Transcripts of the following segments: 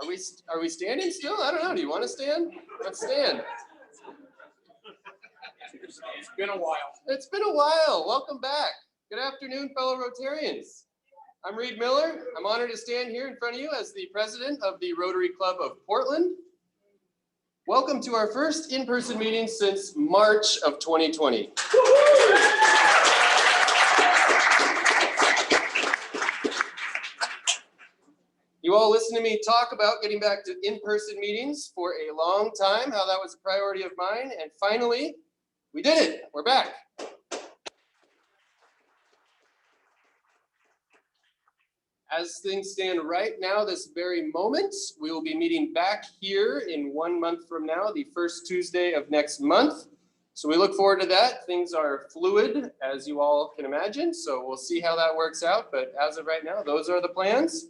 Are we standing still? I don't know. Do you want to stand? Let's stand. It's been a while. It's been a while. Welcome back. Good afternoon, fellow Rotarians. I'm Reed Miller. I'm honored to stand here in front of you as the president of the Rotary Club of Portland. Welcome to our first in-person meeting since March of 2020. You all listened to me talk about getting back to in-person meetings for a long time, how that was a priority of mine, and finally, we did it. We're back. As things stand right now, this very moment, we will be meeting back here in 1 month from now, the first Tuesday of next month. So we look forward to that. Things are fluid, as you all can imagine, so we'll see how that works out. But as of right now, those are the plans.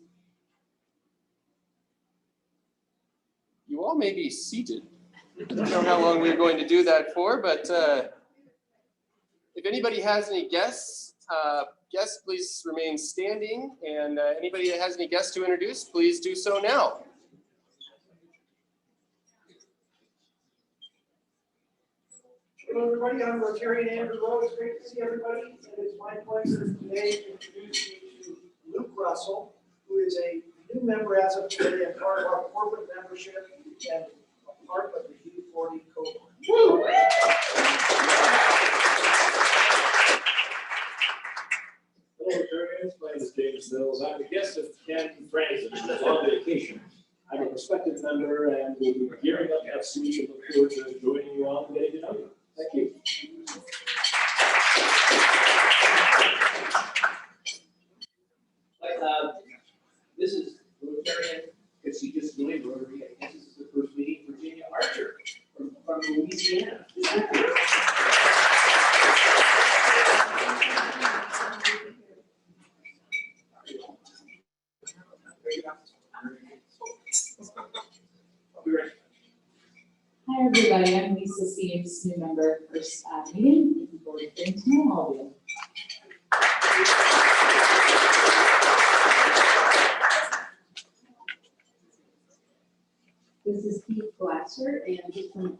You all may be seated. I don't know how long we're going to do that for, but if anybody has any guests, please remain standing. And anybody that has any guests to introduce, please do so now. Hello, everybody. I'm Rotarian Andrew Lowe. It's great to see everybody. And it's my pleasure today to introduce you to Luke Russell, who is a new member as of today and part of our corporate membership and a part of the U40 cohort. Hello, Rotarians. My name is James Mills. I'm a guest of Ken Franzen on vacation. I'm a prospective member and will be gearing up next week and look forward to joining you all and getting to know you. Thank you. This is Rotarian, because she just joined Rotary. I guess this is the first meeting, Virginia Archer from Louisiana. Hi everybody, I'm Lisa Seaves, new member, first meeting. Looking forward to getting to know all of you. This is Keith Glasser, and he's from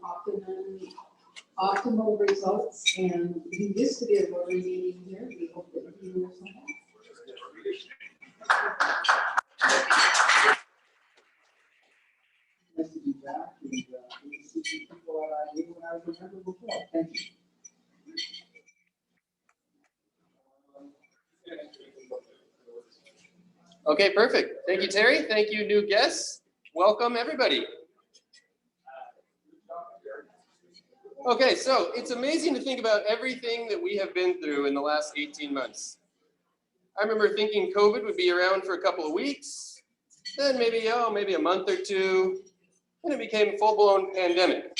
Optimal Results, and he used to be a Rotary meeting here. We hope that he will come back. Nice to be back, and good to see some people that I knew when I was a member before. Thank you. Okay, perfect. Thank you, Terry. Thank you, new guests. Welcome, everybody. Okay, so it's amazing to think about everything that we have been through in the last 18 months. I remember thinking COVID would be around for a couple of weeks, then maybe a month or two, and it became a full-blown pandemic.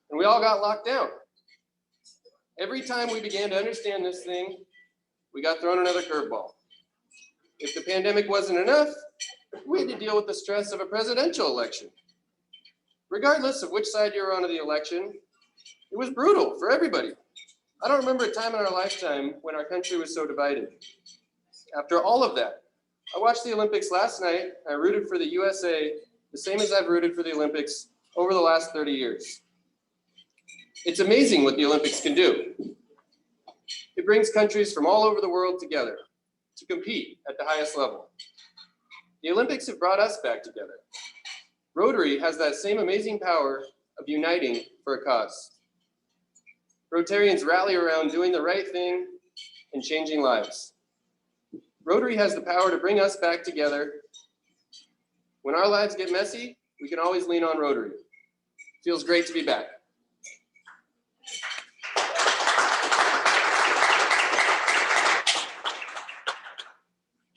And we all got locked down. Every time we began to understand this thing, we got thrown another curveball. If the pandemic wasn't enough, we had to deal with the stress of a presidential election. Regardless of which side you were on of the election, it was brutal for everybody. I don't remember a time in our lifetime when our country was so divided. After all of that, I watched the Olympics last night. I rooted for the USA, the same as I've rooted for the Olympics over the last 30 years. It's amazing what the Olympics can do. It brings countries from all over the world together to compete at the highest level. The Olympics have brought us back together. Rotary has that same amazing power of uniting for a cause. Rotarians rally around doing the right thing and changing lives. Rotary has the power to bring us back together. When our lives get messy, we can always lean on Rotary. It feels great to be back.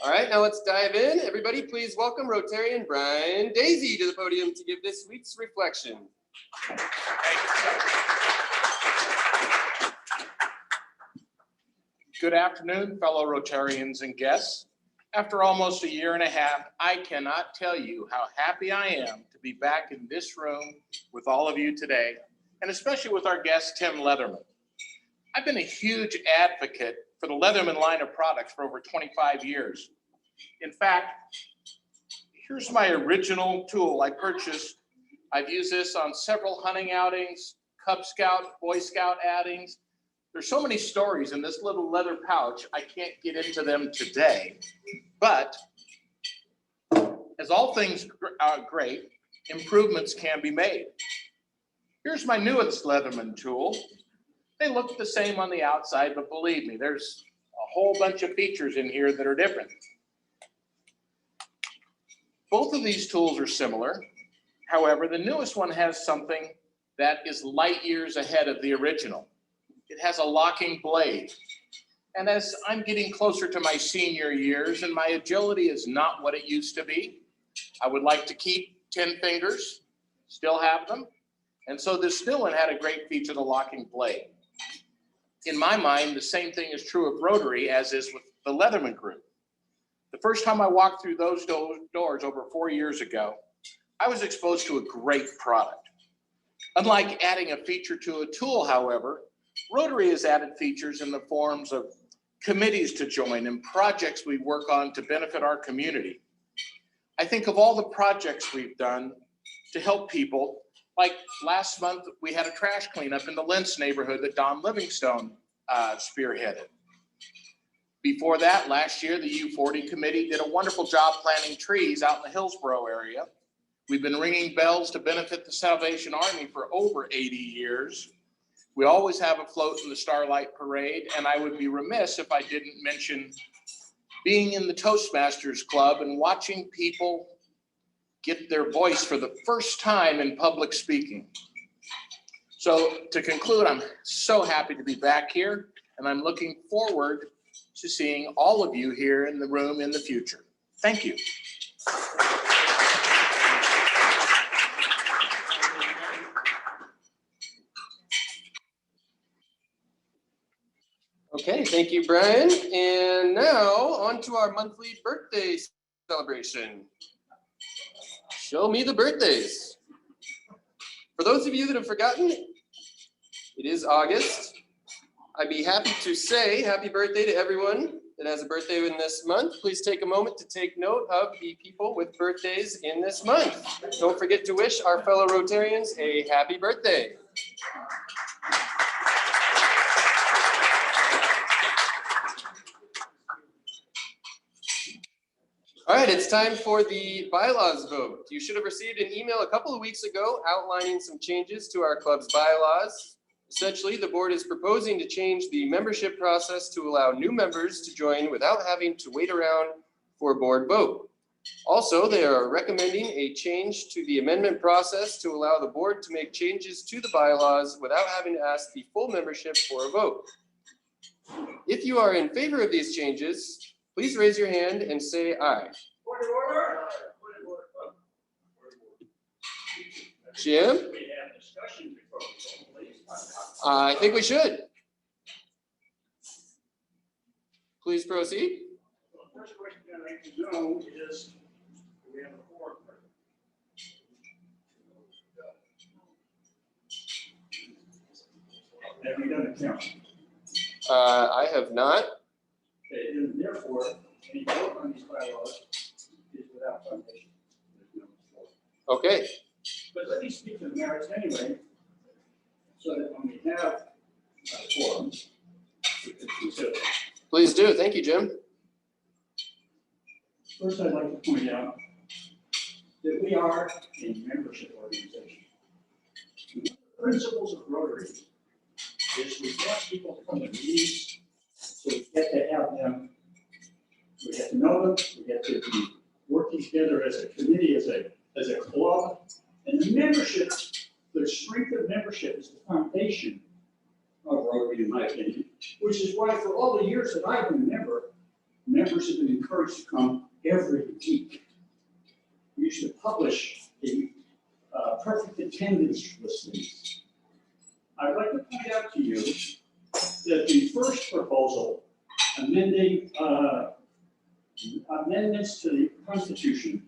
All right, now let's dive in. Everybody, please welcome Rotarian Brian Daisy to the podium to give this week's reflection. Good afternoon, fellow Rotarians and guests. After almost a year and a half, I cannot tell you how happy I am to be back in this room with all of you today, and especially with our guest, Tim Leatherman. I've been a huge advocate for the Leatherman line of products for over 25 years. In fact, Here's my original tool I purchased. I've used this on several hunting outings, Cub Scout, Boy Scout outings. There's so many stories in this little leather pouch, I can't get into them today. But as all things are great, improvements can be made. Here's my newest Leatherman tool. They look the same on the outside, but believe me, there's a whole bunch of features in here that are different. Both of these tools are similar. However, the newest one has something that is light years ahead of the original. It has a locking blade. And as I'm getting closer to my senior years and my agility is not what it used to be, I would like to keep 10 fingers, still have them. And so this new one had a great feature, the locking blade. In my mind, the same thing is true of Rotary as is with the Leatherman group. The first time I walked through those doors over 4 years ago, I was exposed to a great product. Unlike adding a feature to a tool, however, Rotary has added features in the forms of committees to join and projects we work on to benefit our community. I think of all the projects we've done to help people. Like last month, we had a trash cleanup in the Lentz neighborhood that Don Livingstone spearheaded. Before that, last year, the U40 committee did a wonderful job planting trees out in the Hillsborough area. We've been ringing bells to benefit the Salvation Army for over 80 years. We always have a float in the Starlight Parade, and I would be remiss if I didn't mention being in the Toastmasters Club and watching people get their voice for the first time in public speaking. So to conclude, I'm so happy to be back here, and I'm looking forward to seeing all of you here in the room in the future. Thank you. Okay, thank you, Brian. And now on to our monthly birthday celebration. Show me the birthdays. For those of you that have forgotten, it is August. I'd be happy to say happy birthday to everyone that has a birthday in this month. Please take a moment to take note of the people with birthdays in this month. Don't forget to wish our fellow Rotarians a happy birthday. All right, it's time for the bylaws vote. You should have received an email a couple of weeks ago outlining some changes to our club's bylaws. Essentially, the board is proposing to change the membership process to allow new members to join without having to wait around for a board vote. Also, they are recommending a change to the amendment process to allow the board to make changes to the bylaws without having to ask the full membership for a vote. If you are in favor of these changes, please raise your hand and say aye. Jim? I think we should. Please proceed. First question I'd like to know is, do we have a quorum? Have you done a count? I have not. Okay, and therefore, any vote on these bylaws is without foundation. There's no quorum. Okay. But let me speak to the merits anyway, so that when we have quorums, we can consider. Please do. Thank you, Jim. First, I'd like to point out that we are a membership organization. The principles of Rotary is we want people to come to meetings, so we get to have them, we get to know them, we get to be working together as a committee, as a club. And the membership, the strength of membership is the foundation of Rotary, in my opinion, which is why for all the years that I've been a member, members have been encouraged to come every week. We used to publish the perfect attendance listings. I'd like to point out to you that the first proposal, amending amendments to the Constitution,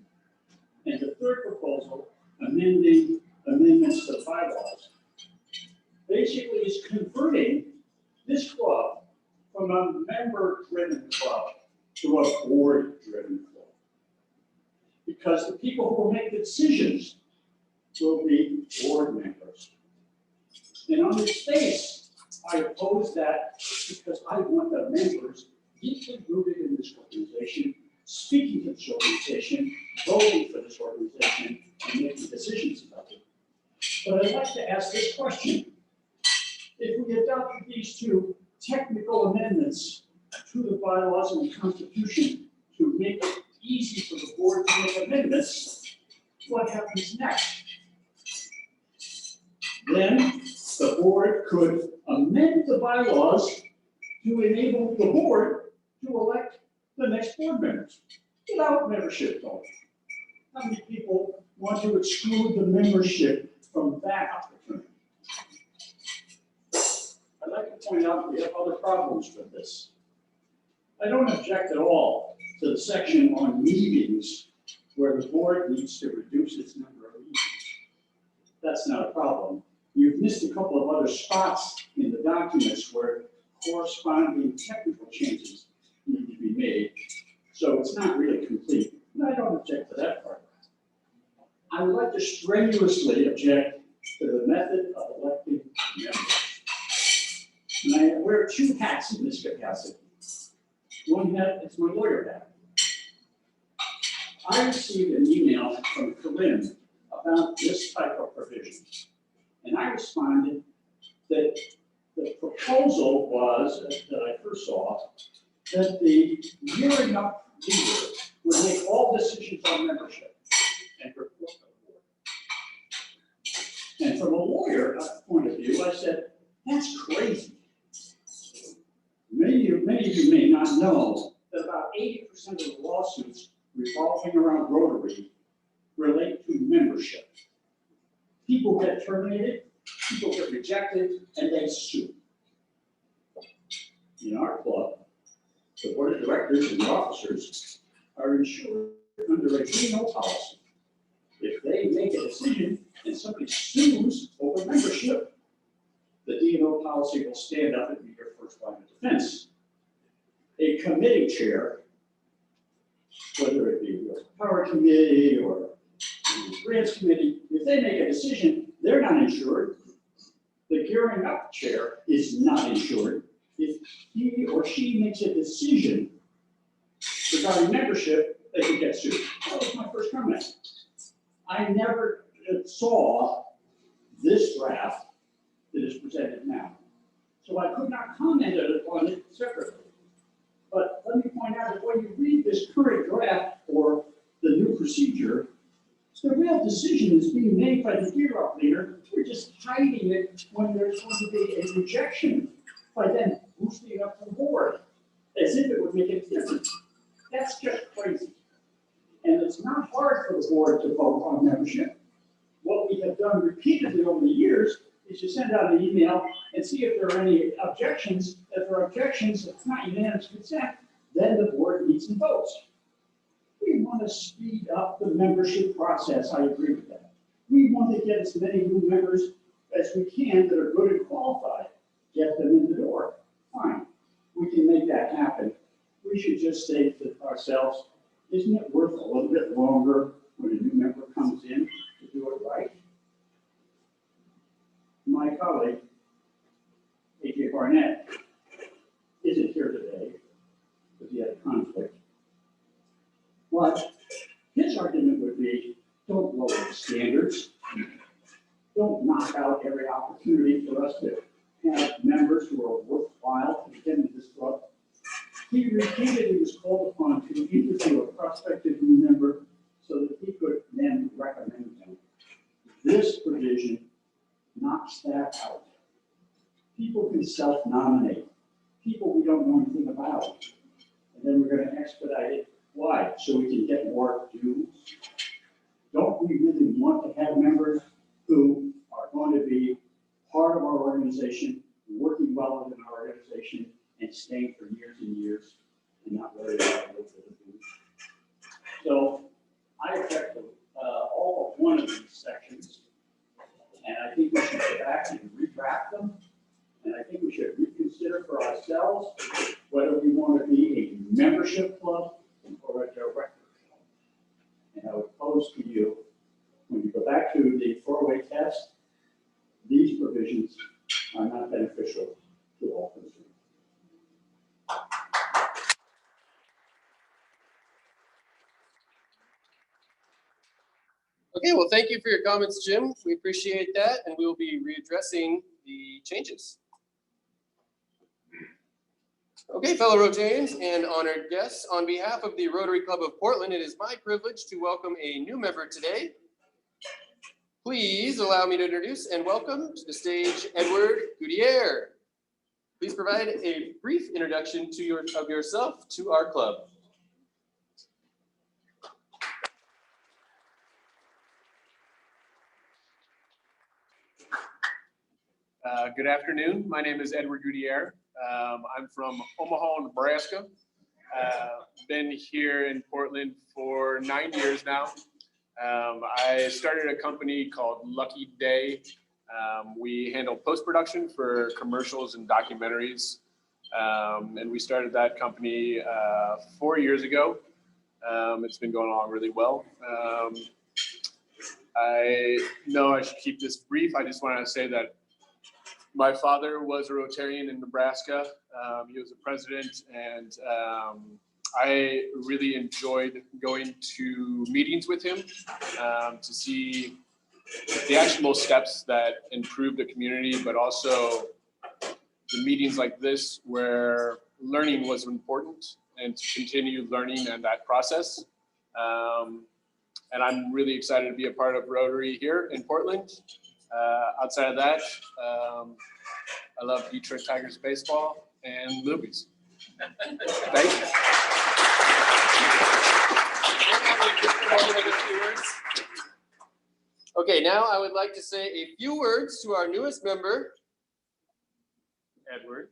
and the third proposal, amending amendments to the bylaws, basically is converting this club from a member-driven club to a board-driven club. because the people who will make the decisions will be board members. And on its face, I oppose that because I want the members deeply rooted in this organization, speaking to this organization, voting for this organization, and making decisions about it. But I'd like to ask this question. If we adopted these two technical amendments to the bylaws and the Constitution to make it easy for the board to make amendments, what happens next? Then the board could amend the bylaws to enable the board to elect the next board members without membership vote. How many people want to exclude the membership from that opportunity? I'd like to point out we have other problems with this. I don't object at all to the section on meetings where the board needs to reduce its number of meetings. That's not a problem. You've missed a couple of other spots in the documents where corresponding technical changes need to be made. So it's not really complete. And I don't object to that part. I would like to strenuously object to the method of electing members. And I wear two hats in this capacity. One hat is my lawyer hat. I received an email from Corinne about this type of provision. And I responded that the proposal was, that I first saw, that the gearing up leader would make all decisions on membership and report to the board. And from a lawyer point of view, I said, that's crazy. Many of you may not know that about 80% of the lawsuits revolving around Rotary relate to membership. People get terminated, people get rejected, and they sue. In our club, the board of directors and the officers are insured under a D&O policy. If they make a decision and somebody sues over membership, the D&O policy will stand up and be your first line of defense. A committee chair, whether it be the power committee or the grants committee, if they make a decision, they're not insured. The gearing up chair is not insured. If he or she makes a decision regarding membership, they can get sued. That was my first comment. I never saw this draft that is presented now. So I could not comment on it separately. But let me point out that when you read this current draft or the new procedure, the real decision is being made by the gear-up leader. We're just hiding it when there's going to be a rejection by then boosting up the board as if it would make a difference. That's just crazy. And it's not hard for the board to vote on membership. What we have done repeatedly over the years is you send out an email and see if there are any objections. If there are objections, if it's not unanimous consent, then the board meets and votes. We want to speed up the membership process. I agree with that. We want to get as many new members as we can that are good and qualified, get them in the door. Fine, we can make that happen. We should just say to ourselves, isn't it worth a little bit longer when a new member comes in to do it right? My colleague, A.J. Barnett, isn't here today because he had a conflict. But his argument would be, don't lower the standards. Don't knock out every opportunity for us to have members who are worthwhile to get into this club. He repeatedly was called upon to interview a prospective new member so that he could then recommend them. This provision knocks that out. People can self-nominate. People we don't know anything about. And then we're going to expedite it. Why? So we can get more dues. Don't we really want to have members who are going to be part of our organization, working well within our organization, and staying for years and years, and not worry about what they're doing? So I object to all but one of these sections, and I think we should go back and redraft them, and I think we should reconsider for ourselves whether we want to be a membership club or a director club. And I would proposed to you, when you go back to the four-way test, these provisions are not beneficial to all concerned. Okay, well, thank you for your comments, Jim. We appreciate that, and we will be readdressing the changes. Okay, fellow Rotarians and honored guests, on behalf of the Rotary Club of Portland, it is my privilege to welcome a new member today. Please allow me to introduce and welcome to the stage Edward Gutierrez. Please provide a brief introduction of yourself to our club. Good afternoon. My name is Edward Gutierrez. I'm from Omaha, Nebraska. Been here in Portland for 9 years now. I started a company called Lucky Day. We handle post-production for commercials and documentaries. And we started that company 4 years ago. It's been going along really well. I know I should keep this brief. I just want to say that my father was a Rotarian in Nebraska. He was a president, and I really enjoyed going to meetings with him to see the actionable steps that improve the community, but also the meetings like this where learning was important and to continue learning and that process. And I'm really excited to be a part of Rotary here in Portland. Outside of that, I love Detroit Tigers baseball and movies. Thank you. Okay, now I would like to say a few words to our newest member, Edward.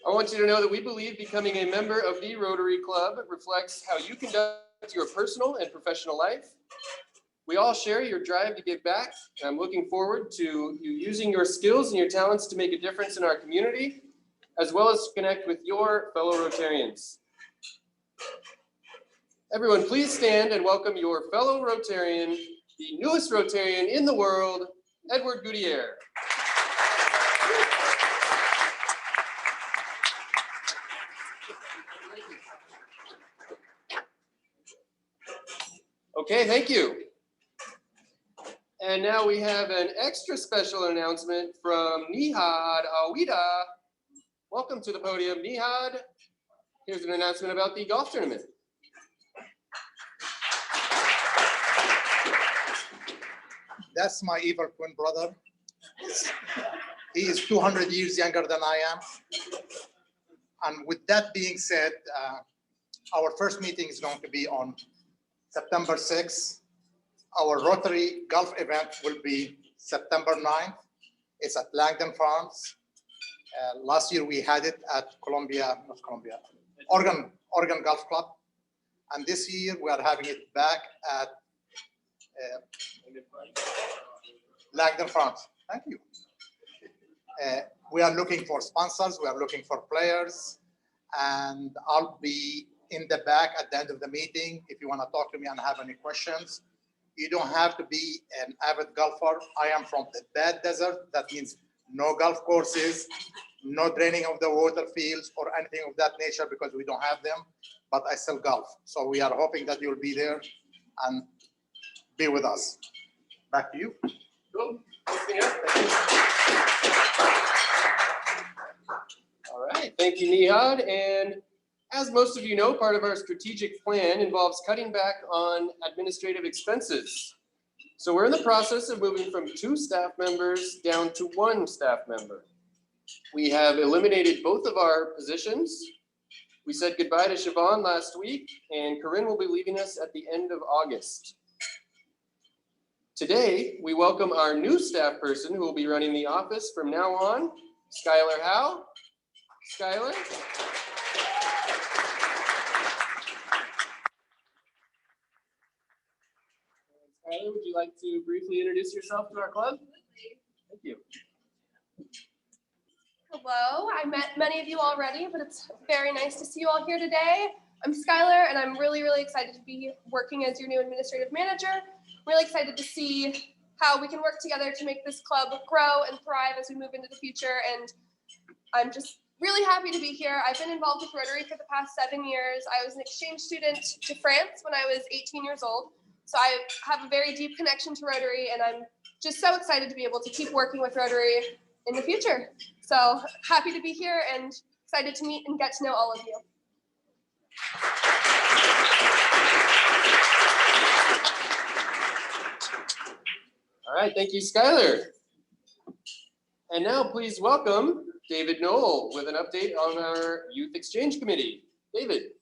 I want you to know that we believe becoming a member of the Rotary Club reflects how you conduct your personal and professional life. We all share your drive to give back, and I'm looking forward to you using your skills and your talents to make a difference in our community, as well as to connect with your fellow Rotarians. Everyone, please stand and welcome your fellow Rotarian, the newest Rotarian in the world, Edward Gutierrez. Okay, thank you. And now we have an extra special announcement from Nihad Awida. Welcome to the podium, Nihad. Here's an announcement about the golf tournament. That's my evil twin brother. He is 200 years younger than I am. And with that being said, our first meeting is going to be on September 6th. Our Rotary golf event will be September 9th. It's at Langdon Farms. Last year we had it at Oregon Golf Club. And this year we are having it back at Langdon Farms. Thank you. We are looking for sponsors. We are looking for players. And I'll be in the back at the end of the meeting if you want to talk to me and have any questions. You don't have to be an avid golfer. I am from the bad desert. That means no golf courses, no draining of the water fields or anything of that nature because we don't have them, but I still golf. So we are hoping that you'll be there and be with us. Back to you. Cool. All right, thank you, Nihad. And as most of you know, part of our strategic plan involves cutting back on administrative expenses. So we're in the process of moving from 2 staff members down to 1 staff member. We have eliminated both of our positions. We said goodbye to Siobhan last week, and Corinne will be leaving us at the end of August. Today, we welcome our new staff person who will be running the office from now on, Skylar Howe. Skylar? Skylar, would you like to briefly introduce yourself to our club? Thank you. Hello, I met many of you already, but it's very nice to see you all here today. I'm Skylar, and I'm really, really excited to be working as your new administrative manager. Really excited to see how we can work together to make this club grow and thrive as we move into the future. And I'm just really happy to be here. I've been involved with Rotary for the past 7 years. I was an exchange student to France when I was 18 years old. So I have a very deep connection to Rotary, and I'm just so excited to be able to keep working with Rotary in the future. So happy to be here and excited to meet and get to know all of you. All right, thank you, Skylar. And now please welcome David Knoll with an update on our Youth Exchange Committee. David.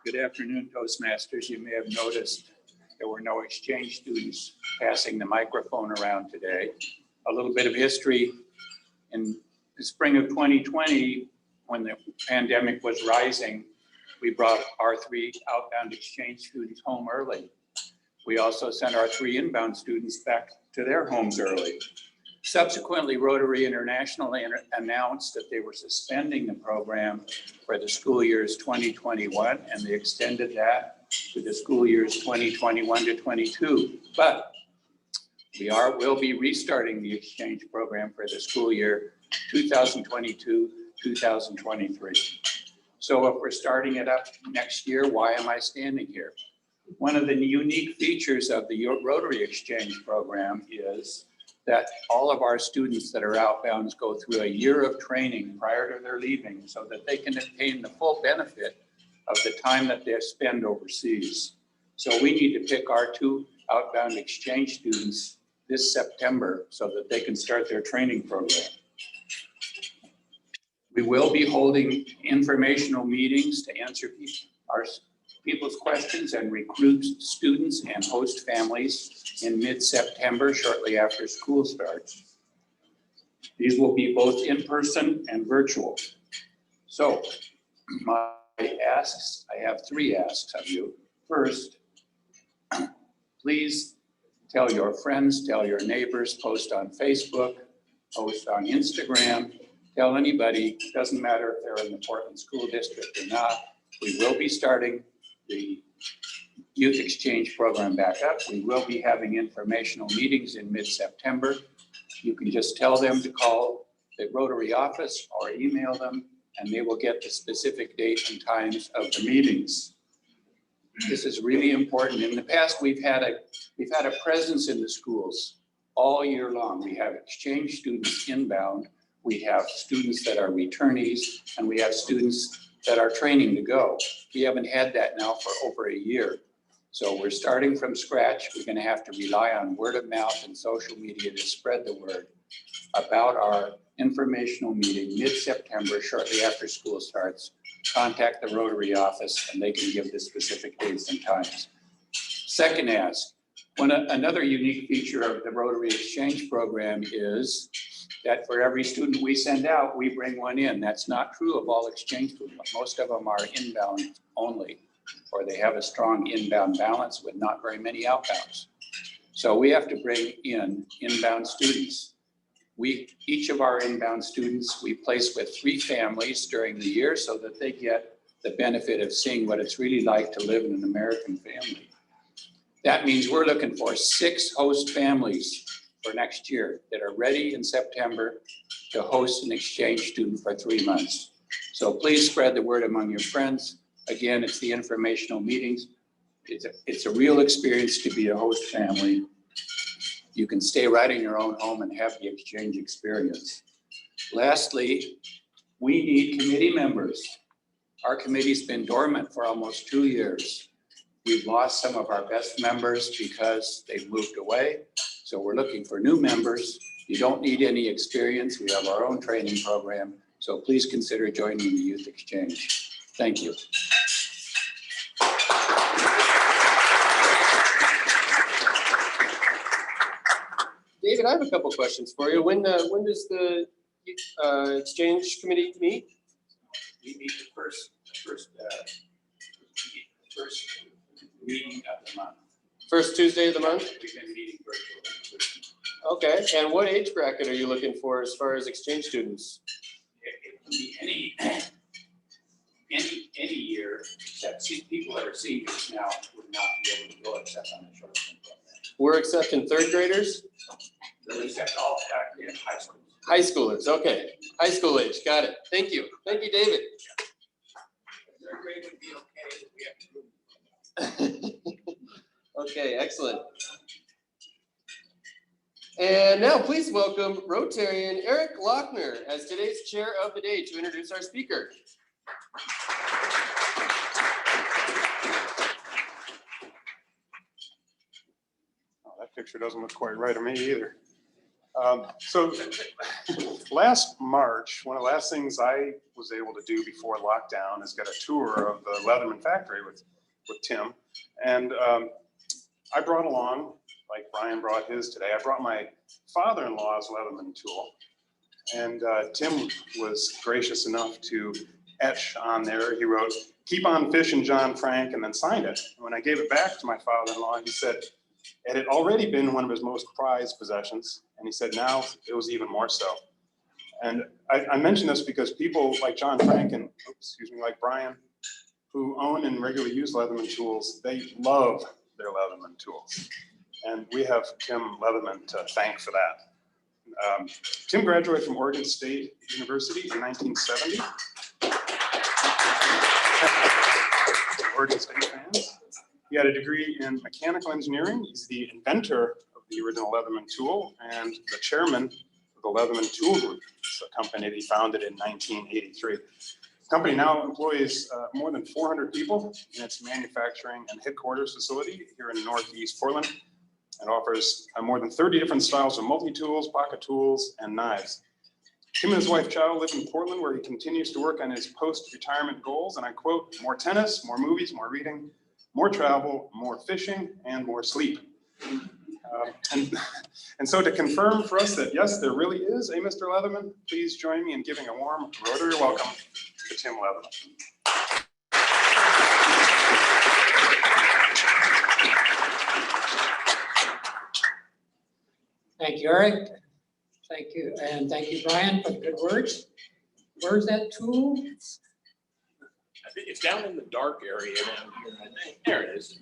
Good afternoon, Toastmasters. You may have noticed there were no exchange students passing the microphone around today. A little bit of history. In the spring of 2020, when the pandemic was rising, we brought our 3 outbound exchange students home early. We also sent our 3 inbound students back to their homes early. Subsequently, Rotary International announced that they were suspending the program for the school years 2021, and they extended that to the school years 2021 to 22. But we will be restarting the exchange program for the school year 2022-2023. So if we're starting it up next year, why am I standing here? One of the unique features of the Rotary Exchange program is that all of our students that are outbounds go through a year of training prior to their leaving so that they can obtain the full benefit of the time that they spend overseas. So we need to pick our 2 outbound exchange students this September so that they can start their training program. We will be holding informational meetings to answer people's questions and recruit students and host families in mid-September, shortly after school starts. These will be both in-person and virtual. So my asks, I have 3 asks of you. First, please tell your friends, tell your neighbors, post on Facebook, post on Instagram, tell anybody, doesn't matter if they're in the Portland School District or not. We will be starting the Youth Exchange program back up. We will be having informational meetings in mid-September. You can just tell them to call the Rotary office or email them, and they will get the specific date and times of the meetings. This is really important. In the past, we've had a presence in the schools all year long. We have exchange students inbound. We have students that are returnees, and we have students that are training to go. We haven't had that now for over a year. So we're starting from scratch. We're going to have to rely on word of mouth and social media to spread the word about our informational meeting mid-September, shortly after school starts. Contact the Rotary office and they can give the specific dates and times. Second ask, another unique feature of the Rotary Exchange program is that for every student we send out, we bring 1 in. That's not true of all exchange students. Most of them are inbound only, or they have a strong inbound balance with not very many outbounds. So we have to bring in inbound students. Each of our inbound students, we place with 3 families during the year so that they get the benefit of seeing what it's really like to live in an American family. That means we're looking for 6 host families for next year that are ready in September to host an exchange student for 3 months. So please spread the word among your friends. Again, it's the informational meetings. It's a real experience to be a host family. You can stay right in your own home and have the exchange experience. Lastly, we need committee members. Our committee's been dormant for almost 2 years. We've lost some of our best members because they've moved away. So we're looking for new members. You don't need any experience. We have our own training program. So please consider joining the Youth Exchange. Thank you. David, I have a couple questions for you. When does the Exchange Committee meet? We meet the first meeting of the month. First Tuesday of the month? We've been meeting virtually. Okay, and what age bracket are you looking for as far as exchange students? be any year, except people that are seniors now would not be able to go except on the short-term program. We're accepting third graders? Except all in high school. High schoolers, okay. High school age, got it. Thank you. Thank you, David. Third grade would be okay, but we have to. Okay, excellent. And now please welcome Rotarian Eric Lochner as today's chair of the day to introduce our speaker. Oh, that picture doesn't look quite right on me either. So last March, one of the last things I was able to do before lockdown is get a tour of the Leatherman factory with Tim. And I brought along, like Brian brought his today, I brought my father-in-law's Leatherman tool. And Tim was gracious enough to etch on there. He wrote, "Keep on fishing, John Frank," and then signed it. And when I gave it back to my father-in-law, he said it had already been one of his most prized possessions. And he said now it was even more so. And I mention this because people like John Frank and, like Brian, who own and regularly use Leatherman tools, they love their Leatherman tools. And we have Tim Leatherman to thank for that. Tim graduated from Oregon State University in 1970. Oregon State fans. He had a degree in mechanical engineering. He's the inventor of the original Leatherman tool and the chairman of the Leatherman Tool Group. It's a company that he founded in 1983. The company now employs more than 400 people in its manufacturing and headquarters facility here in Northeast Portland, and offers more than 30 different styles of multi-tools, pocket tools, and knives. Him and his wife Chow live in Portland, where he continues to work on his post-retirement goals, and I quote, "More tennis, more movies, more reading, more travel, more fishing, and more sleep." And so to confirm for us that yes, there really is a Mr. Leatherman, please join me in giving a warm Rotary welcome to Tim Leatherman. Thank you, Eric. Thank you, and thank you, Brian, for the good words. Where's that tool? I think it's down in the dark area down here, I think. There it is.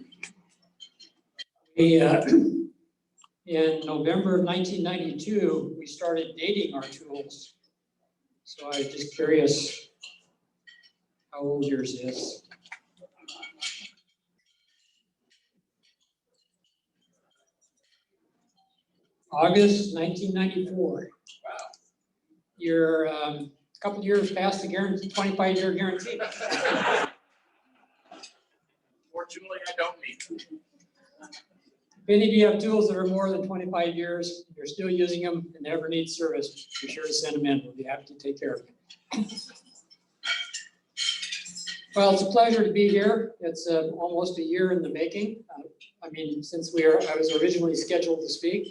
In November of 1992, we started dating our tools. So I was just curious how old yours is. August 1994. Wow. You're a couple years past the guarantee, 25-year guarantee. Fortunately, I don't need to. If any of you have tools that are more than 25 years, you're still using them and never need service, be sure to send them in. We'll be happy to take care of you. Well, it's a pleasure to be here. It's almost a year in the making. I mean, since I was originally scheduled to speak,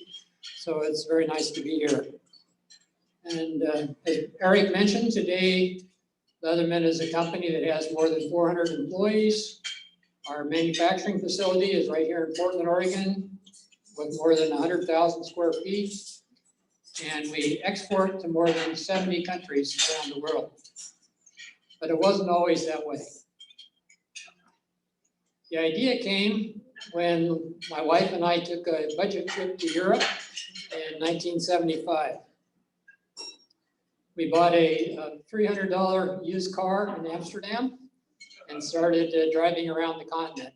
so it's very nice to be here. And as Eric mentioned, today, Leatherman is a company that has more than 400 employees. Our manufacturing facility is right here in Portland, Oregon, with more than 100,000 square feet. And we export to more than 70 countries around the world. But it wasn't always that way. The idea came when my wife and I took a budget trip to Europe in 1975. We bought a $300 used car in Amsterdam and started driving around the continent.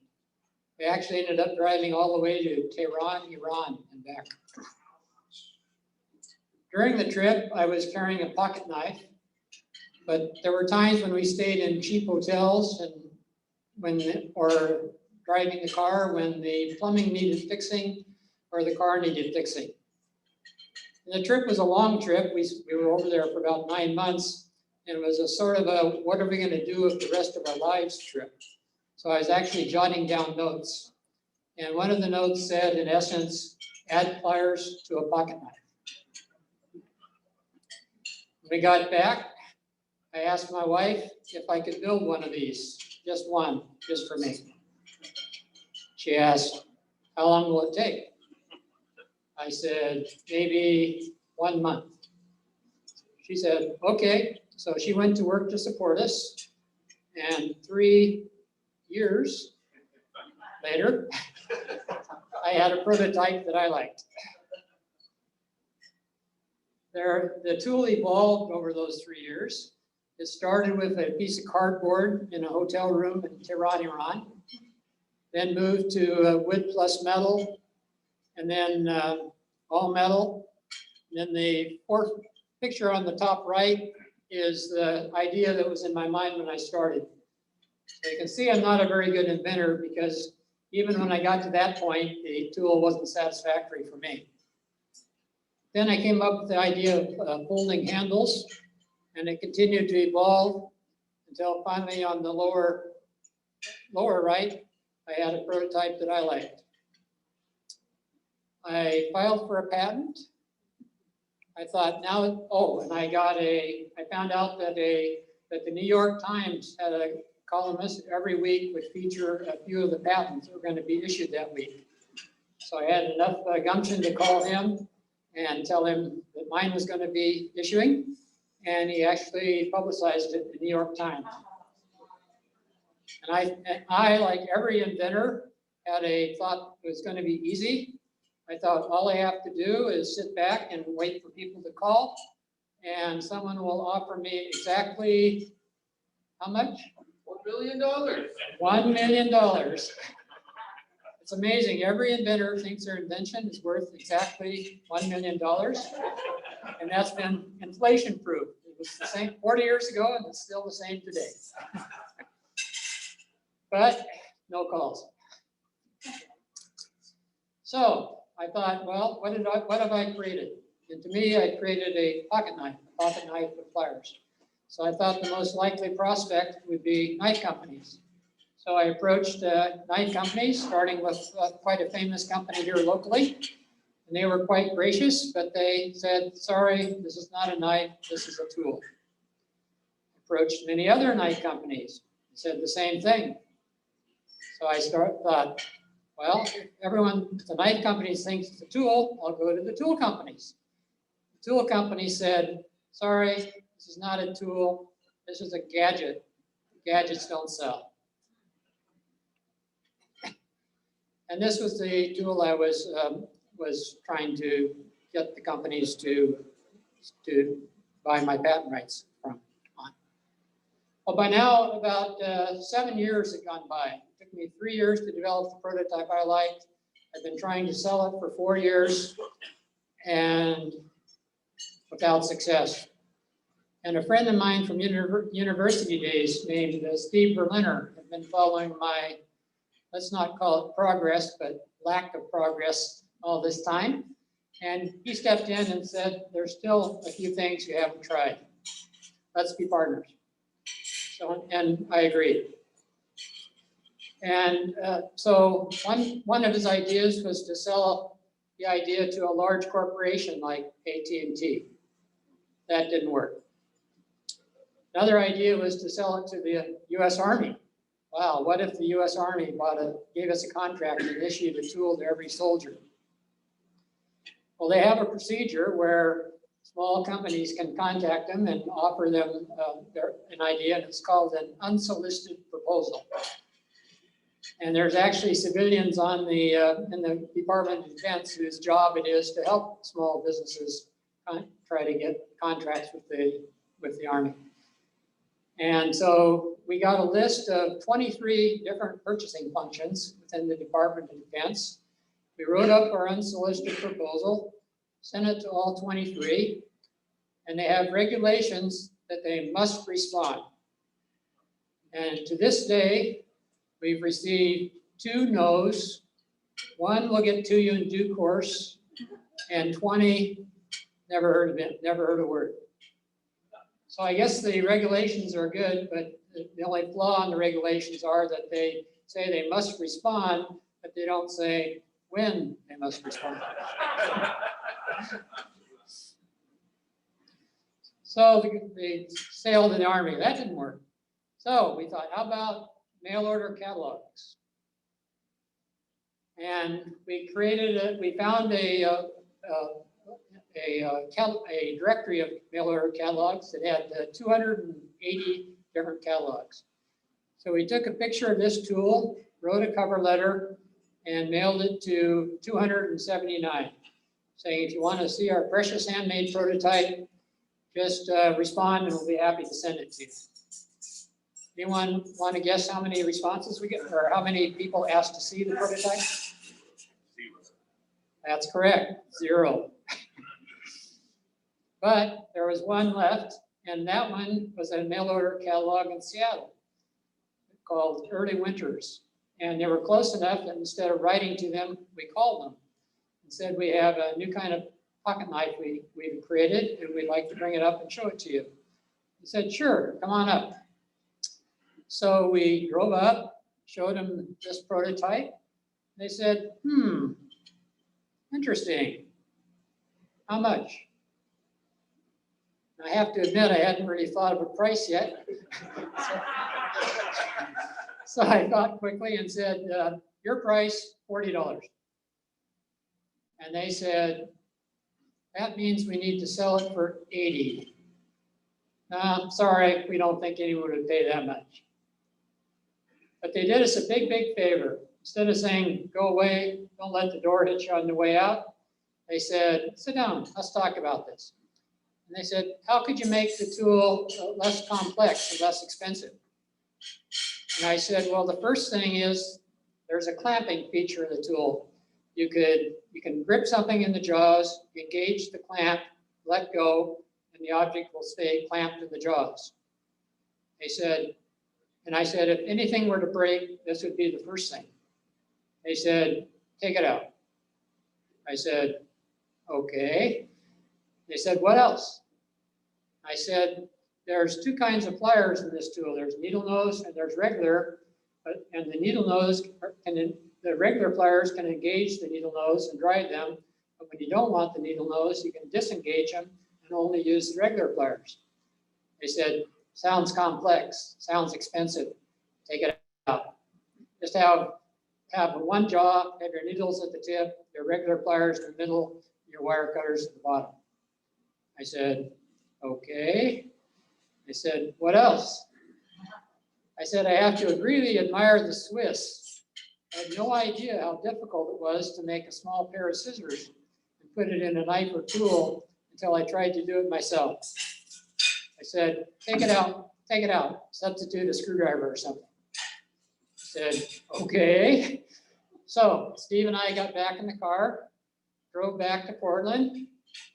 We actually ended up driving all the way to Tehran, Iran, and back. During the trip, I was carrying a pocket knife, but there were times when we stayed in cheap hotels or driving the car when the plumbing needed fixing or the car needed fixing. And the trip was a long trip. We were over there for about 9 months, and it was a sort of a, what are we going to do with the rest of our lives trip? So I was actually jotting down notes. And one of the notes said, in essence, add pliers to a pocket knife. When we got back, I asked my wife if I could build one of these, just one, just for me. She asked, how long will it take? I said, maybe 1 month. She said, okay, So she went to work to support us, and 3 years later, I had a prototype that I liked. The tool evolved over those 3 years. It started with a piece of cardboard in a hotel room in Tehran, Iran, then moved to wood plus metal, and then all metal. And then the fourth picture on the top right is the idea that was in my mind when I started. So you can see I'm not a very good inventor because even when I got to that point, the tool wasn't satisfactory for me. Then I came up with the idea of folding handles, and it continued to evolve until finally on the lower right, I had a prototype that I liked. I filed for a patent. I thought now, oh, and I found out that the New York Times had a columnist every week would feature a few of the patents that were going to be issued that week. So I had enough gumption to call him and tell him that mine was going to be issuing, and he actually publicized it in the New York Times. And I, like every inventor, had a thought it was going to be easy. I thought all I have to do is sit back and wait for people to call, and someone will offer me exactly how much? $1 million. $1 million. It's amazing. Every inventor thinks their invention is worth exactly $1 million. And that's been inflation proof. It was the same 40 years ago, and it's still the same today. But no calls. So I thought, well, what have I created? And to me, I created a pocket knife with pliers. So I thought the most likely prospect would be knife companies. So I approached knife companies, starting with quite a famous company here locally. And they were quite gracious, but they said, sorry, this is not a knife, this is a tool. Approached many other knife companies, said the same thing. So I thought, well, if the knife companies think it's a tool, I'll go to the tool companies. The tool company said, sorry, this is not a tool, this is a gadget. Gadgets don't sell. And this was the tool I was trying to get the companies to buy my patent rights from. Well, by now, about 7 years had gone by. It took me 3 years to develop the prototype I liked. I've been trying to sell it for 4 years and without success. And a friend of mine from university days named Steve Berliner had been following my, let's not call it progress, but lack of progress all this time. And he stepped in and said, there's still a few things you haven't tried. Let's be partners. So, and I agreed. And so one of his ideas was to sell the idea to a large corporation like AT&T. That didn't work. Another idea was to sell it to the US Army. Wow, what if the US Army gave us a contract and issued a tool to every soldier? Well, they have a procedure where small companies can contact them and offer them an idea, and it's called an unsolicited proposal. And there's actually civilians in the Department of Defense whose job it is to help small businesses try to get contracts with the Army. And so we got a list of 23 different purchasing functions within the Department of Defense. We wrote up our unsolicited proposal, sent it to all 23, and they have regulations that they must respond. And to this day, we've received 2 no's. 1 will get to you in due course, and 20 never heard of it, never heard a word. So I guess the regulations are good, but the only flaw in the regulations are that they say they must respond, but they don't say when they must respond. So the sale to the Army, that didn't work. So we thought, how about mail order catalogs? And we found a a directory of mail order catalogs that had 280 different catalogs. So we took a picture of this tool, wrote a cover letter, and mailed it to 279, saying, if you want to see our precious handmade prototype, just respond and we'll be happy to send it to you. Anyone want to guess how many responses we get, or how many people asked to see the prototype? 0. That's correct, 0. But there was one left, and that one was a mail order catalog in Seattle called Early Winters. And they were close enough that instead of writing to them, we called them and said, we have a new kind of pocket knife we've created, and we'd like to bring it up and show it to you. He said, sure, come on up. So we drove up, showed them this prototype. They said, interesting. How much? I have to admit, I hadn't really thought of a price yet. So I thought quickly and said, your price, $40. And they said, that means we need to sell it for $80. Sorry, we don't think anyone would pay that much. But they did us a big, big favor. Instead of saying, go away, don't let the door hit you on the way out, they said, sit down, let's talk about this. And they said, how could you make the tool less complex and less expensive? And I said, well, the first thing is there's a clamping feature in the tool. You can grip something in the jaws, engage the clamp, let go, and the object will stay clamped in the jaws. They said, and I said, if anything were to break, this would be the first thing. They said, take it out. I said, okay. They said, what else? I said, there's two kinds of pliers in this tool. There's needle nose and there's regular, and the needle nose, the regular pliers can engage the needle nose and drive them, but when you don't want the needle nose, you can disengage them and only use the regular pliers. They said, sounds complex, sounds expensive, take it out. Just have one jaw, have your needles at the tip, your regular pliers in the middle, your wire cutters at the bottom. I said, okay. They said, what else? I said, I have to really admire the Swiss. I had no idea how difficult it was to make a small pair of scissors and put it in a knife or tool until I tried to do it myself. I said, take it out, substitute a screwdriver or something. I said, okay. So Steve and I got back in the car, drove back to Portland,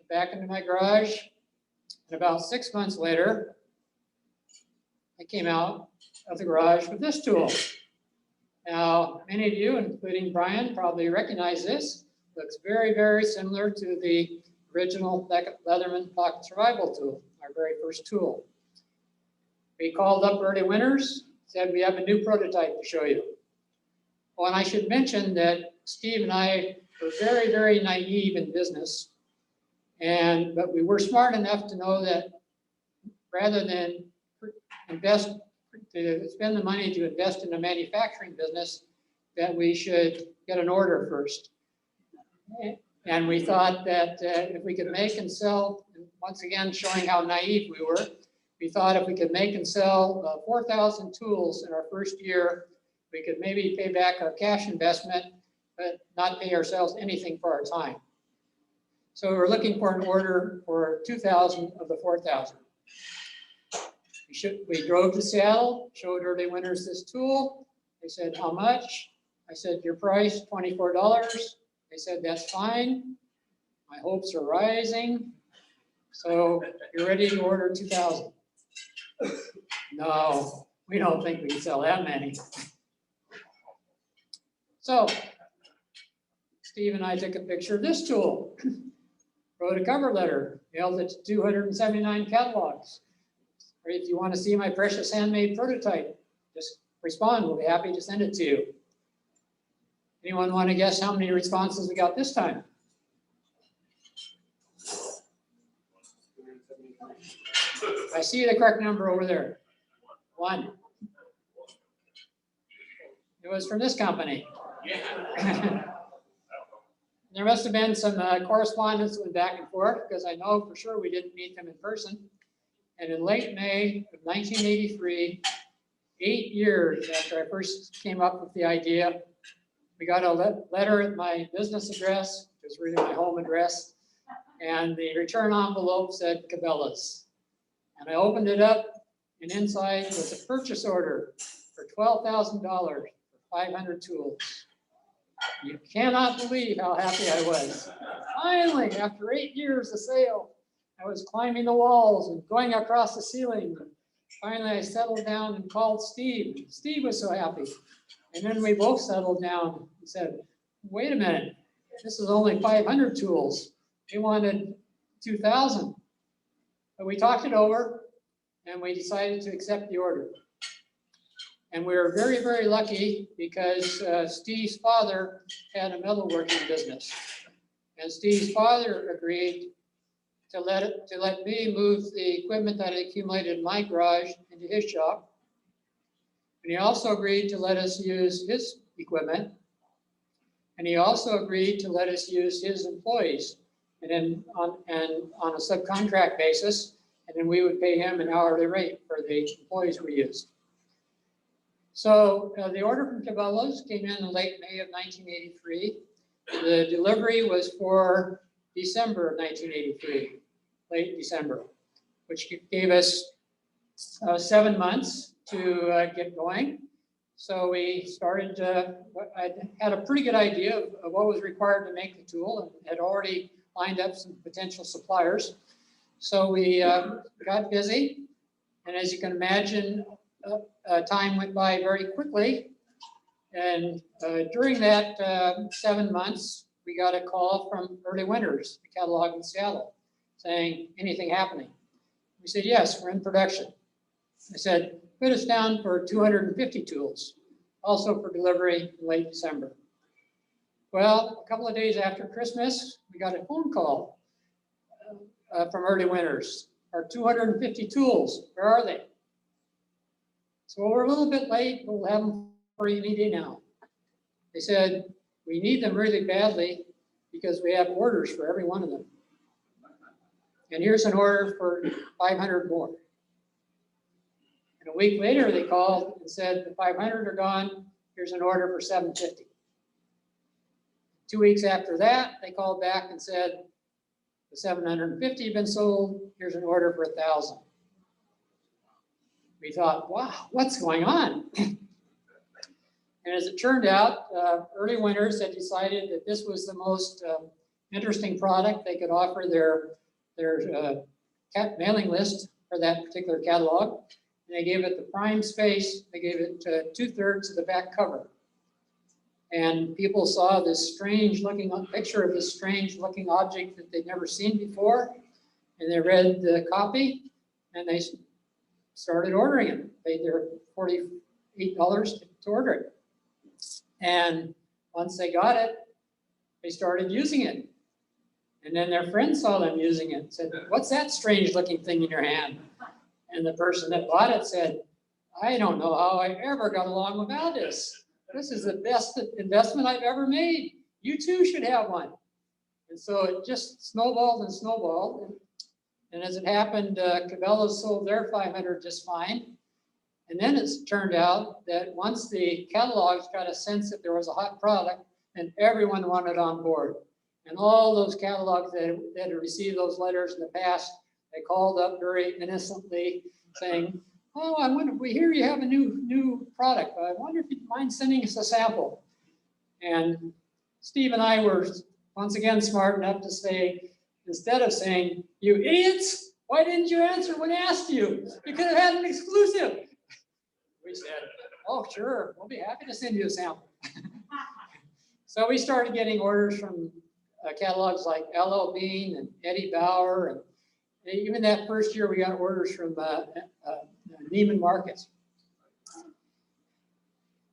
back into my garage, and about 6 months later, I came out of the garage with this tool. Now, many of you, including Brian, probably recognize this. Looks very, very similar to the original Leatherman pocket survival tool, our very first tool. We called up Early Winters, said we have a new prototype to show you. Oh, and I should mention that Steve and I were very, very naive in business, but we were smart enough to know that rather than spend the money to invest in a manufacturing business, that we should get an order first. And we thought that if we could make and sell, once again showing how naive we were, we thought if we could make and sell 4,000 tools in our first year, we could maybe pay back our cash investment, but not pay ourselves anything for our time. So we're looking for an order for 2,000 of the 4,000. We drove to Seattle, showed Early Winters this tool. They said, how much? I said, your price, $24. They said, that's fine. My hopes are rising. So you're ready to order 2,000. No, we don't think we can sell that many. So Steve and I took a picture of this tool, wrote a cover letter, mailed it to 279 catalogs. Or if you want to see my precious handmade prototype, just respond. We'll be happy to send it to you. Anyone want to guess how many responses we got this time? I see the correct number over there. 1. It was from this company. There must have been some correspondence that went back and forth, because I know for sure we didn't meet them in person. And in late May of 1983, 8 years after I first came up with the idea, we got a letter at my business address, which is really my home address, and the return envelope said Cabela's. And I opened it up, and inside was a purchase order for $12,000 for 500 tools. You cannot believe how happy I was. Finally, after 8 years of sale, I was climbing the walls and going across the ceiling. Finally, I settled down and called Steve. Steve was so happy. And then we both settled down and said, wait a minute, this is only 500 tools. We wanted 2,000. But we talked it over and we decided to accept the order. And we were very, very lucky because Steve's father had a metalworking business. And Steve's father agreed to let me move the equipment that I accumulated in my garage into his shop. And he also agreed to let us use his equipment. And he also agreed to let us use his employees and on a subcontract basis. And then we would pay him an hourly rate for the employees we used. So the order from Cabela's came in late May of 1983. The delivery was for December of 1983, late December, which gave us 7 months to get going. So we started, I had a pretty good idea of what was required to make the tool and had already lined up some potential suppliers. So we got busy. And as you can imagine, time went by very quickly. And during that 7 months, we got a call from Early Winters, the catalog in Seattle, saying, anything happening? We said, yes, we're in production. I said, put us down for 250 tools, also for delivery in late December. Well, a couple of days after Christmas, we got a phone call from Early Winters. Our 250 tools, where are they? So we're a little bit late, but we'll have them for you any day now. They said, we need them really badly because we have orders for every one of them. And here's an order for 500 more. And a week later, they called and said, the 500 are gone. Here's an order for 750. 2 weeks after that, they called back and said, the 750 have been sold. Here's an order for 1,000. We thought, wow, what's going on? And as it turned out, Early Winters had decided that this was the most interesting product they could offer their mailing list for that particular catalog. And they gave it the prime space. They gave it 2/3 of the back cover. And people saw this strange looking picture of this strange looking object that they'd never seen before. And they read the copy and they started ordering it. Paid their $48 to order it. And once they got it, they started using it. And then their friends saw them using it and said, what's that strange looking thing in your hand? And the person that bought it said, I don't know how I ever got along without this. This is the best investment I've ever made. You too should have one. And so it just snowballed and snowballed. And as it happened, Cabela's sold their 500 just fine. And then it's turned out that once the catalogs got a sense that there was a hot product, and everyone wanted on board. And all those catalogs that had received those letters in the past, they called up very innocently saying, oh, I wonder, we hear you have a new product. I wonder if you'd mind sending us a sample. And Steve and I were once again smart enough to say, instead of saying, you idiots, why didn't you answer when I asked you? You could have had an exclusive. We said, oh, sure, we'll be happy to send you a sample. So we started getting orders from catalogs like L.L. Bean and Eddie Bauer. And even that first year, we got orders from Neiman Marcus.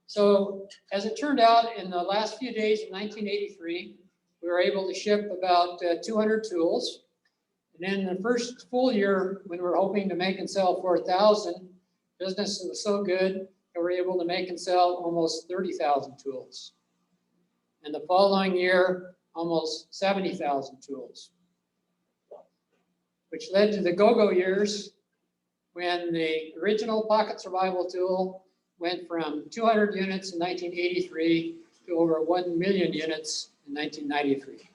So as it turned out, in the last few days of 1983, we were able to ship about 200 tools. And then the first full year, when we were hoping to make and sell 4,000, business was so good that we were able to make and sell almost 30,000 tools. And the following year, almost 70,000 tools, which led to the go-go years when the original pocket survival tool went from 200 units in 1983 to over 1 million units in 1993.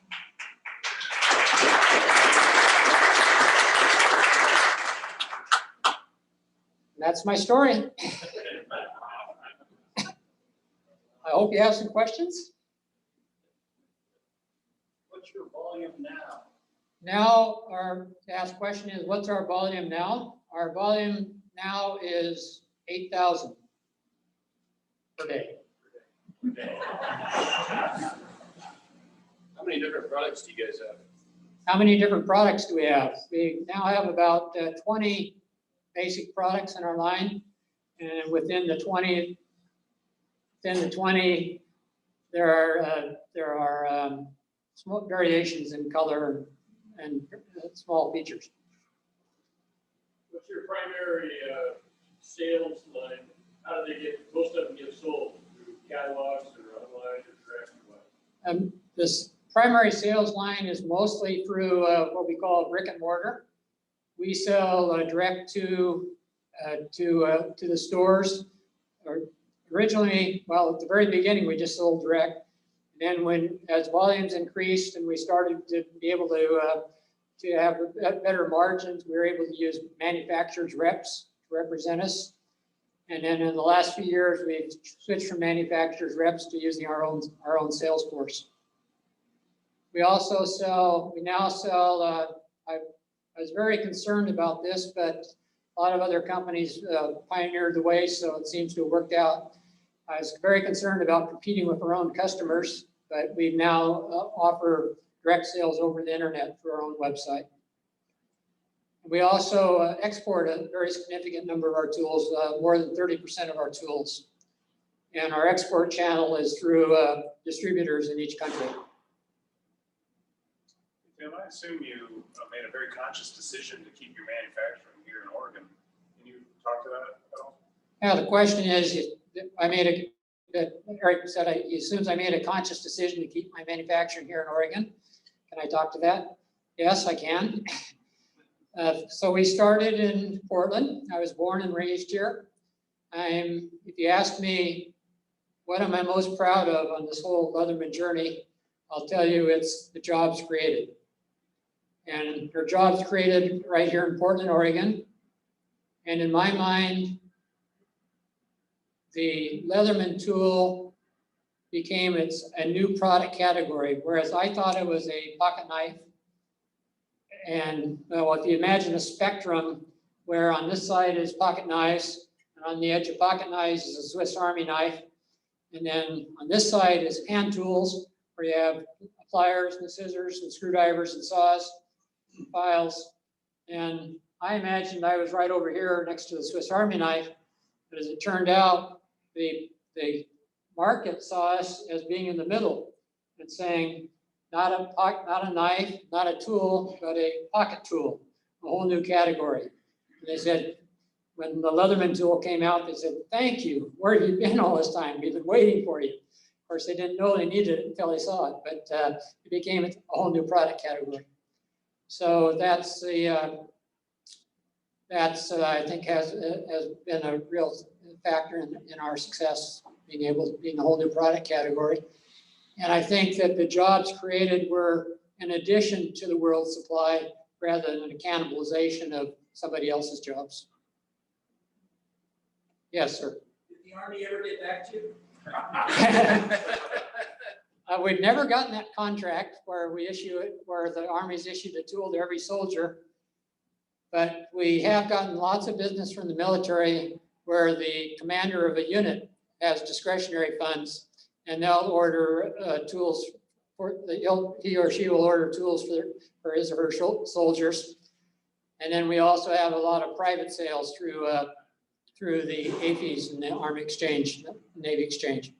That's my story. I hope you have some questions. What's your volume now? Now, our asked question is, what's our volume now? Our volume now is 8,000 per day. How many different products do you guys have? How many different products do we have? We now have about 20 basic products in our line, and within the 20, there are small variations in color and small features. What's your primary sales line? How do they get, most of them get sold through catalogs or online or direct or what? This primary sales line is mostly through what we call brick and mortar. We sell direct to the stores. Or originally, well, at the very beginning, we just sold direct. Then as volumes increased and we started to be able to have better margins, we were able to use manufacturers' reps to represent us. And then in the last few years, we've switched from manufacturers' reps to using our own sales force. We now sell, I was very concerned about this, but a lot of other companies pioneered the way, so it seems to have worked out. I was very concerned about competing with our own customers, but we now offer direct sales over the internet through our own website. We also export a very significant number of our tools, more than 30% of our tools. And our export channel is through distributors in each country. Tim, I assume you made a very conscious decision to keep your manufacturing here in Oregon. Can you talk to that at all? Yeah, the question is, Eric said he assumes I made a conscious decision to keep my manufacturing here in Oregon. Can I talk to that? Yes, I can. So we started in Portland. I was born and raised here. If you ask me, what am I most proud of on this whole Leatherman journey, I'll tell you it's the jobs created. And there are jobs created right here in Portland, Oregon. And in my mind, the Leatherman tool became a new product category, whereas I thought it was a pocket knife. And well, if you imagine a spectrum where on this side is pocket knives, and on the edge of pocket knives is a Swiss Army knife, and then on this side is hand tools, where you have pliers and scissors and screwdrivers and saws and files. And I imagined I was right over here next to the Swiss Army knife, but as it turned out, the market saw us as being in the middle and saying, not a knife, not a tool, but a pocket tool, a whole new category. And they said, when the Leatherman tool came out, they said, thank you. Where have you been all this time? We've been waiting for you. Of course, they didn't know they needed it until they saw it, but it became a whole new product category. So that's I think has been a real factor in our success, being a whole new product category. And I think that the jobs created were in addition to the world supply rather than a cannibalization of somebody else's jobs. Yes, sir. Did the Army ever get back to you? We've never gotten that contract where the Army's issued a tool to every soldier. But we have gotten lots of business from the military where the commander of a unit has discretionary funds, and they'll order tools he or she will order tools for his or her soldiers. And then we also have a lot of private sales through the AFES and the Army Exchange, Navy Exchange.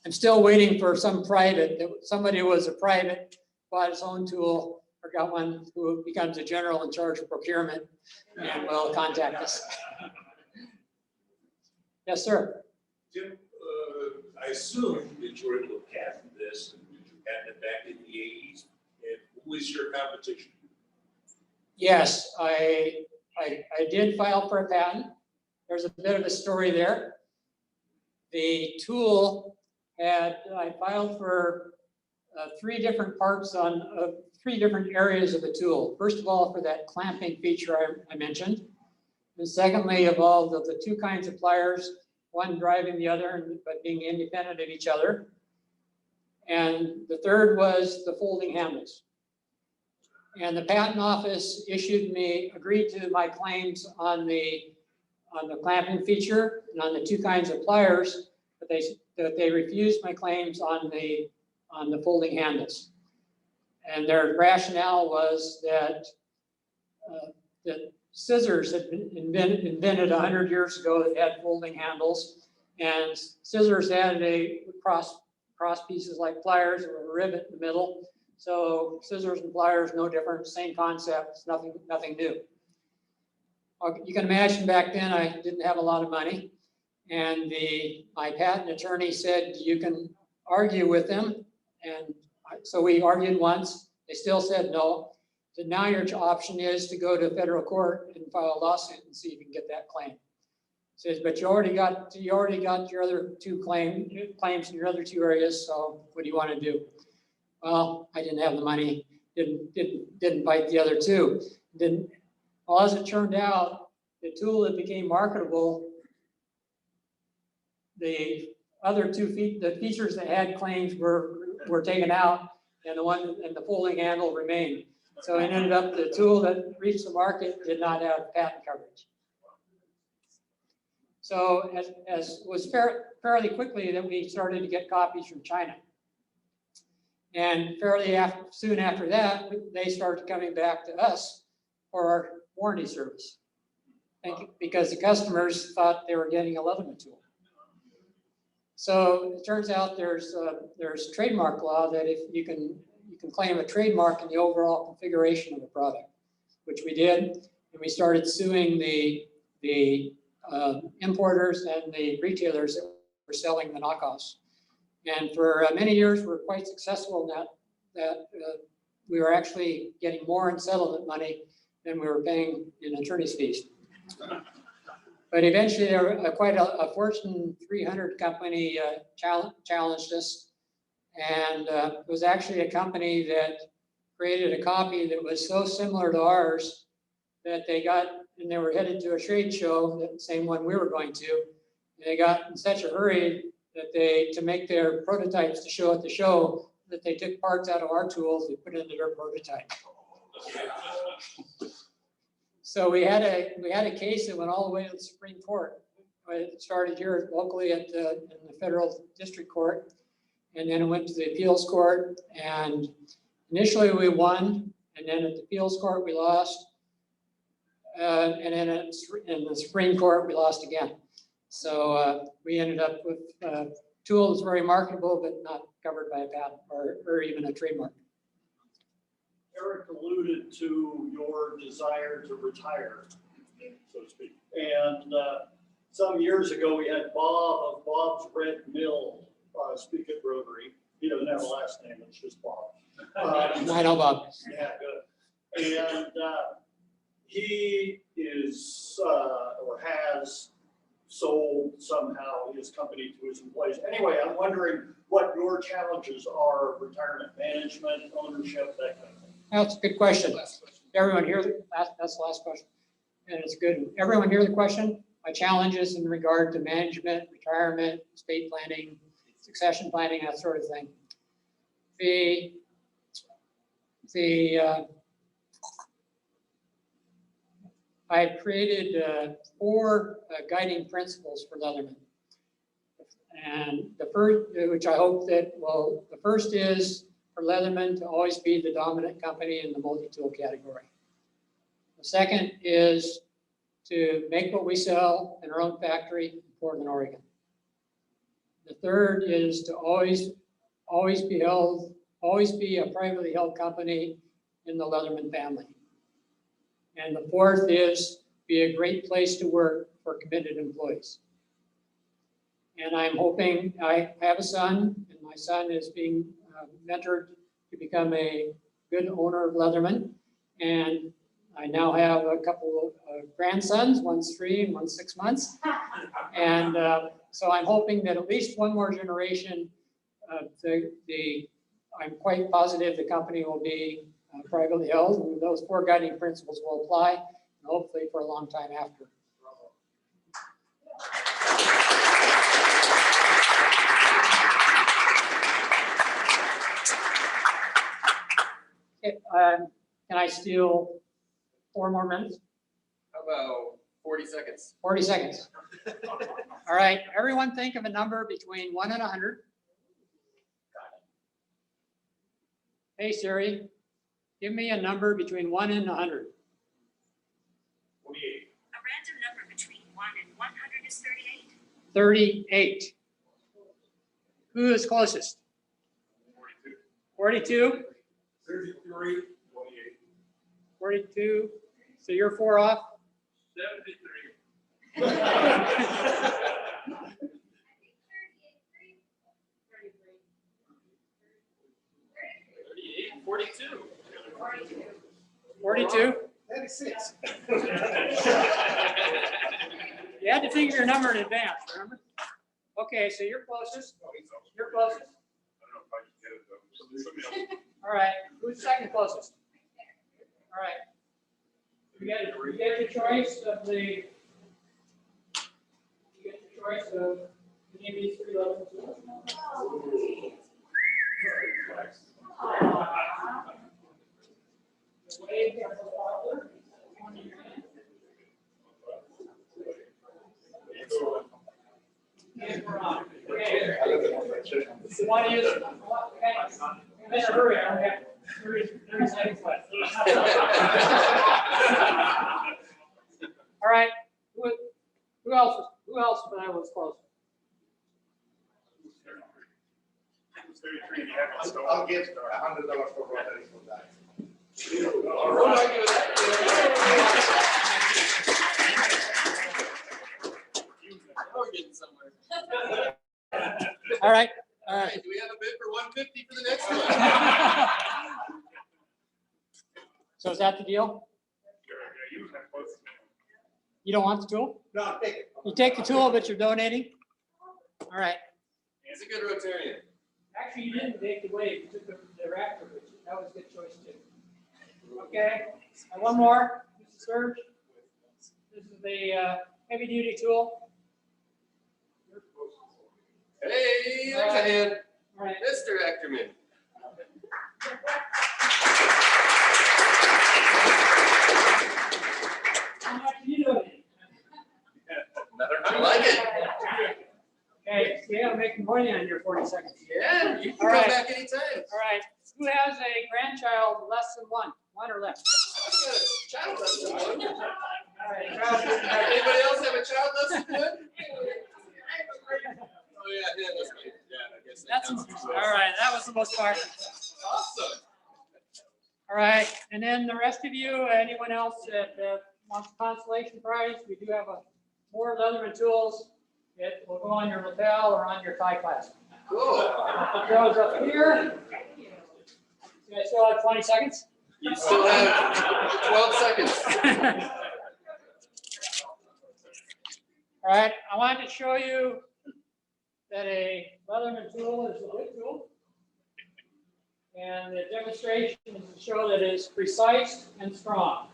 I'm still waiting for somebody who was a private, bought his own tool, or got one who becomes a general in charge of procurement and will contact us. Yes, sir. Jim, I assume that you were able to patent this and that you patent back in the 80s. And who is your competition? Yes, I did file for a patent. There's a bit of a story there. The tool I filed for 3 different parts on 3 different areas of the tool. First of all, for that clamping feature I mentioned. And secondly, of all of the 2 kinds of pliers, one driving the other, but being independent of each other. And the third was the folding handles. And the patent office agreed to my claims on the clamping feature and on the 2 kinds of pliers, but they refused my claims on the folding handles. And their rationale was that scissors had been invented 100 years ago that had folding handles, and scissors had a cross pieces like pliers or a rivet in the middle. So scissors and pliers, no different, same concept, nothing new. You can imagine back then I didn't have a lot of money, and my patent attorney said you can argue with them, and so we argued once. They still said no. So now your option is to go to federal court and file a lawsuit and see if you can get that claim. Says, but you already got your other 2 claims in your other 2 areas. So what do you want to do? Well, I didn't have the money. Didn't fight the other 2. Well, as it turned out, the tool that became marketable, the other 2 the features that had claims were taken out, and the folding handle remained. So it ended up the tool that reached the market did not have patent coverage. So as was fairly quickly that we started to get copies from China. And soon after that, they started coming back to us for our warranty service. Because the customers thought they were getting a Leatherman tool. So it turns out there's trademark law that if you can claim a trademark in the overall configuration of the product, which we did, and we started suing the importers and the retailers that were selling the knockoffs. And for many years, we were quite successful in that we were actually getting more in settlement money than we were paying in attorney's fees. But eventually, quite a Fortune 300 company challenged us. And it was actually a company that created a copy that was so similar to ours that they were headed to a trade show, the same one we were going to. And they got in such a hurry that to make their prototypes to show at the show, that they took parts out of our tools and put it into their prototype. So we had a case that went all the way to the Supreme Court. It started here locally in the federal district court, and then it went to the appeals court. And initially we won, and then at the appeals court we lost, and then in the Supreme Court we lost again. So we ended up with a tool that's very marketable, but not covered by a patent or even a trademark. Eric alluded to your desire to retire, so to speak. And some years ago, we had Bob of Bob's Red Mill speak at Rotary. He doesn't have a last name, it's just Bob. I know Bob. Yeah, good. And he is or has sold somehow his company to his employees. Anyway, I'm wondering what your challenges are: retirement management, ownership, that kind of thing. That's a good question. Everyone hear that's the last question, and it's good. Everyone hear the question? My challenges in regard to management, retirement, estate planning, succession planning, that sort of thing. I've created 4 guiding principles for Leatherman. And the first, which I hope that, well, the first is for Leatherman to always be the dominant company in the multi-tool category. The second is to make what we sell in our own factory in Portland, Oregon. The third is to always be a privately held company in the Leatherman family. And the fourth is be a great place to work for committed employees. And I'm hoping, I have a son, and my son is being mentored to become a good owner of Leatherman. And I now have a couple of grandsons, one's 3 and one's 6 months. And so I'm hoping that at least one more generation, I'm quite positive the company will be privately held, and those 4 guiding principles will apply, and hopefully for a long time after. Okay, can I steal 4 more minutes? How about 40 seconds? 40 seconds. All right, everyone think of a number between 1 and 100. Hey Siri, give me a number between 1 and 100. 48. A random number between 1 and 100 is 38. 38. Who is closest? 42? 33. 42. So you're 4 off? 73. 42. 42? 36. You had to think of your number in advance, remember? Okay, so you're closest. You're closest. All right, who's second closest? All right. You get your choice of the. You get your choice of any of these 3 levels. Want to use? Okay. Better hurry. I only have 30 seconds left. All right. Who else? Who else? But I was close. I'll give $100 for Rotary for that. We're getting somewhere. All right. All right. Do we have a bid for 150 for the next one? So is that the deal? You don't want the tool? No, take it. You take the tool, but you're donating? All right. He's a good Rotarian. Actually, you didn't take the wave. You took the raptor, but that was a good choice too. Okay. And one more. This is Serge. This is the heavy duty tool. Hey, there's a hand. All right. Mr. Ackerman. How much are you doing? I like it. Okay, see, I'm making money on your 40 seconds. Yeah, you can All right. come back anytime. All right. Who has a grandchild less than 1? 1 or less? I've got a child less than 1. All right. Child, Anybody else have a child less than 1? Oh yeah, that's me. Yeah, I guess That's counts. all right. That was the most part. Awesome. All right, and then the rest of you, anyone else that wants a consolation prize, we do have more Leatherman tools. It will go on your lapel or on your tie clasp. Cool. Put those up here. You guys still have 20 seconds? You still have 12 seconds. All right, I wanted to show you that a Leatherman tool is a good tool. And the demonstration is to show that it's precise and strong.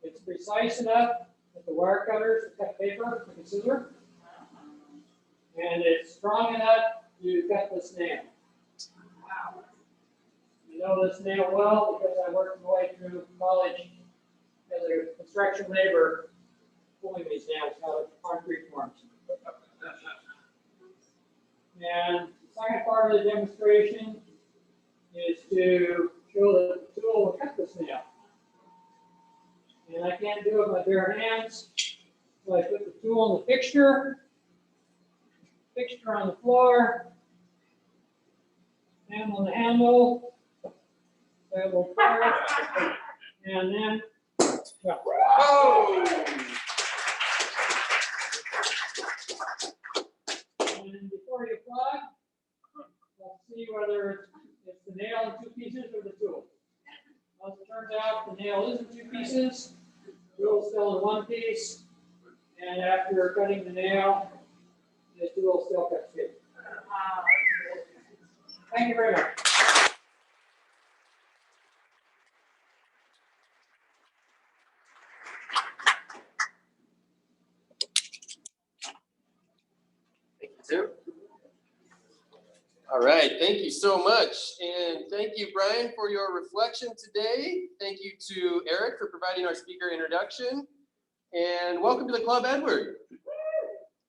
It's precise enough with the wire cutters to cut paper with a scissor. And it's strong enough to cut this nail. I know this nail well because I worked my way through college as a construction labor pulling these nails out of concrete forms. And the second part of the demonstration is to show that the tool will cut this nail. And I can't do it with my bare hands. So I put the tool on the fixture on the floor, and on the handle, that will fire, and then, yeah. Oh! And before you plug, let's see whether it's the nail in two pieces or the tool? As it turns out, the nail is in two pieces, the tool is still in one piece, and after cutting the nail, the tool still cuts it. Thank you very much. Thank you, Tim. All right, thank you so much. And thank you, Brian, for your reflection today. Thank you to Eric for providing our speaker introduction. And welcome to the club, Edward.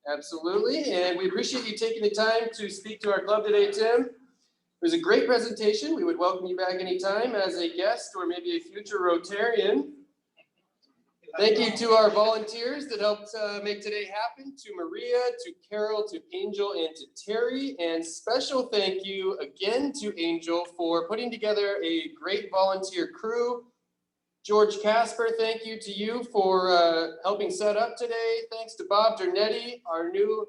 Absolutely, and we appreciate you taking the time to speak to our club today, Tim. It was a great presentation. We would welcome you back anytime as a guest or maybe a future Rotarian. Thank you to our volunteers that helped make today happen, to Maria, to Carol, to Angel, and to Terry. And special thank you again to Angel for putting together a great volunteer crew. George Casper, thank you to you for helping set up today. Thanks to Bob Dernetti, our new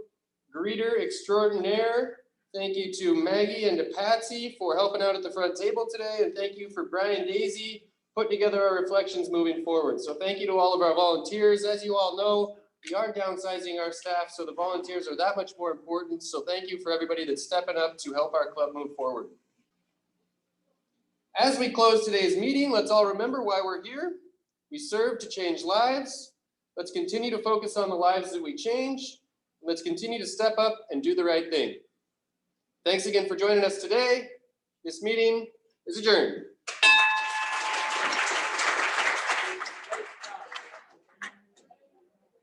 greeter extraordinaire. Thank you to Maggie and to Patsy for helping out at the front table today. And thank you for Brian Daisy putting together our reflections moving forward. So thank you to all of our volunteers. As you all know, we are downsizing our staff, so the volunteers are that much more important. So thank you for everybody that's stepping up to help our club move forward. As we close today's meeting, let's all remember why we're here. We serve to change lives. Let's continue to focus on the lives that we change. Let's continue to step up and do the right thing. Thanks again for joining us today. This meeting is adjourned.